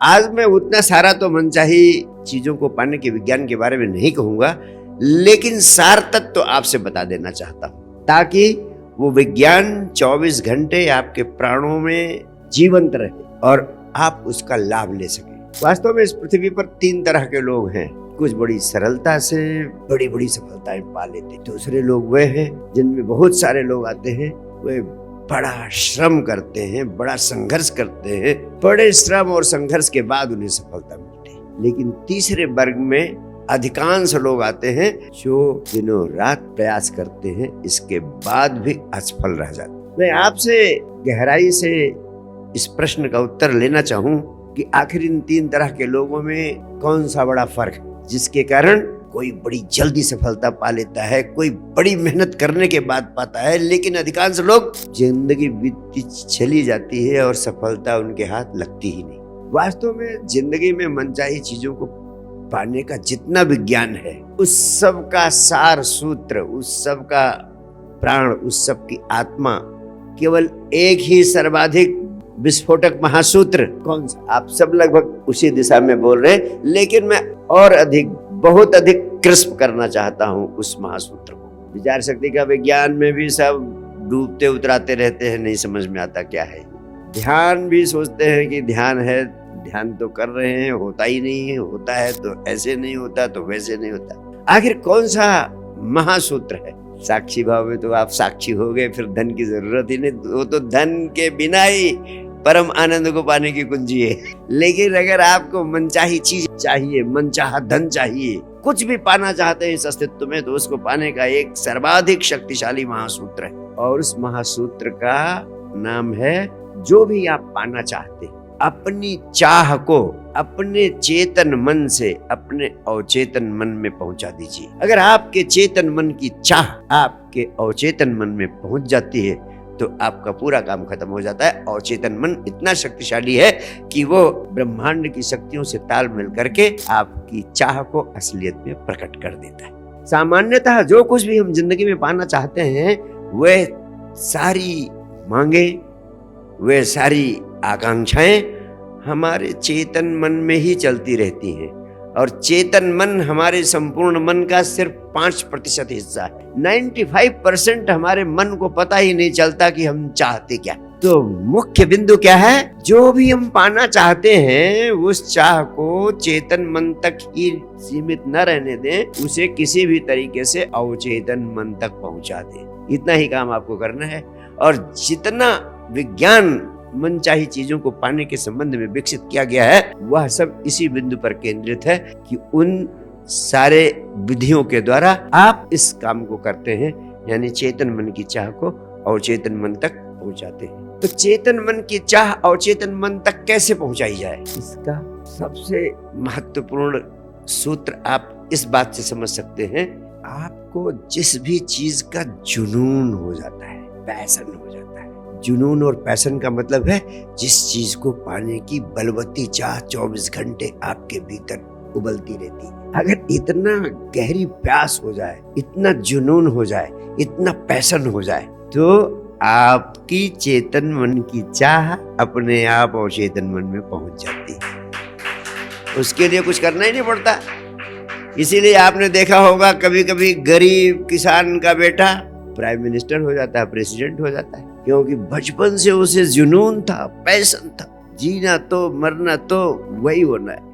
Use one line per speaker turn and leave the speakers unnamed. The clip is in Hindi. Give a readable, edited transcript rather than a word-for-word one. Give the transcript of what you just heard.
आज मैं उतना सारा तो मनचाही चीजों को पाने के विज्ञान के बारे में नहीं कहूंगा, लेकिन सार तत्व तो आपसे बता देना चाहता हूं ताकि वो विज्ञान 24 घंटे आपके प्राणों में जीवंत रहे और आप उसका लाभ ले सके। वास्तव में इस पृथ्वी पर 3 तरह के लोग हैं। कुछ बड़ी सरलता से बड़ी बड़ी सफलताएं पा लेते, दूसरे लोग वे हैं जिनमें बहुत सारे लोग आते हैं, वे बड़ा श्रम करते हैं, बड़ा संघर्ष करते हैं, बड़े श्रम और संघर्ष के बाद उन्हें सफलता मिलती है। लेकिन तीसरे वर्ग में अधिकांश लोग आते हैं जो दिनों रात प्रयास करते हैं, इसके बाद भी असफल रह जाते। मैं आपसे गहराई से इस प्रश्न का उत्तर लेना चाहूं कि आखिर इन 3 तरह के लोगों में कौन सा बड़ा फर्क है जिसके कारण कोई बड़ी जल्दी सफलता पा लेता है, कोई बड़ी मेहनत करने के बाद पाता है, लेकिन अधिकांश लोग जिंदगी बीतती चली जाती है और सफलता उनके हाथ लगती ही नहीं। वास्तव में जिंदगी में मनचाही चीजों को पाने का जितना विज्ञान है, उस सब का सार सूत्र, उस सब का प्राण, उस सब की आत्मा केवल एक ही सर्वाधिक विस्फोटक महासूत्र। कौन सा? आप सब लगभग उसी दिशा में बोल रहे हैं, लेकिन मैं और अधिक, बहुत अधिक क्रिस्प करना चाहता हूं उस महासूत्र को। विचार शक्ति का विज्ञान में भी सब डूबते उतराते रहते हैं, नहीं समझ में आता क्या है। ध्यान भी सोचते हैं कि ध्यान है, ध्यान तो कर रहे हैं, होता ही नहीं है, होता है तो ऐसे नहीं होता तो वैसे नहीं होता। आखिर कौन सा महासूत्र है? साक्षी भाव में तो आप साक्षी हो गए, फिर धन की जरूरत ही नहीं, वो तो धन के बिना ही परम आनंद को पाने की कुंजी है। लेकिन अगर आपको मनचाही चीज चाहिए, मनचाहा धन चाहिए, कुछ भी पाना चाहते हैं इस अस्तित्व में, तो उसको पाने का एक सर्वाधिक शक्तिशाली महासूत्र है, और उस महासूत्र का नाम है जो भी आप पाना चाहते हैं, अपनी चाह को अपने चेतन मन से अपने अवचेतन मन में पहुंचा दीजिए। अगर आपके चेतन मन की चाह आपके अवचेतन मन में पहुंच जाती है तो आपका पूरा काम खत्म हो जाता है। अवचेतन मन इतना शक्तिशाली है कि वो ब्रह्मांड की शक्तियों से तालमेल करके आपकी चाह को असलियत में प्रकट कर देता है। सामान्यतः जो कुछ भी हम जिंदगी में पाना चाहते हैं, वह सारी मांगे, वह सारी आकांक्षाएं हमारे चेतन मन में ही चलती रहती हैं, और चेतन मन हमारे संपूर्ण मन का सिर्फ 5% हिस्सा है। 95% हमारे मन को पता ही नहीं चलता कि हम चाहते क्या। तो मुख्य बिंदु क्या है? जो भी हम पाना चाहते हैं उस चाह को चेतन मन तक ही सीमित न रहने दें, उसे किसी भी तरीके से अवचेतन मन तक पहुंचा दें। इतना ही काम आपको करना है। और जितना विज्ञान मनचाही चीजों को पाने के संबंध में विकसित किया गया है, वह सब इसी बिंदु पर केंद्रित है कि उन सारे विधियों के द्वारा आप इस काम को करते हैं, यानी चेतन मन की चाह को अवचेतन मन तक पहुंचाते हैं। तो चेतन मन की चाह अवचेतन मन तक कैसे पहुंचाई जाए, इसका सबसे महत्वपूर्ण सूत्र आप इस बात से समझ सकते हैं। आपको जिस भी चीज का जुनून हो जाता है, पैशन हो जाता है। जुनून और पैशन का मतलब है जिस चीज को पाने की बलवती चाह 24 घंटे आपके भीतर उबलती रहती है। अगर इतना गहरी प्यास हो जाए, इतना जुनून हो जाए, इतना पैशन हो जाए, तो आपकी चेतन मन की चाह अपने आप और चेतन मन में पहुंच जाती है। उसके लिए कुछ करना ही नहीं पड़ता। इसीलिए आपने देखा होगा कभी कभी गरीब किसान का बेटा प्राइम मिनिस्टर हो जाता है, प्रेसिडेंट हो जाता है, क्योंकि बचपन से उसे जुनून था, पैशन था, जीना तो मरना तो वही होना है।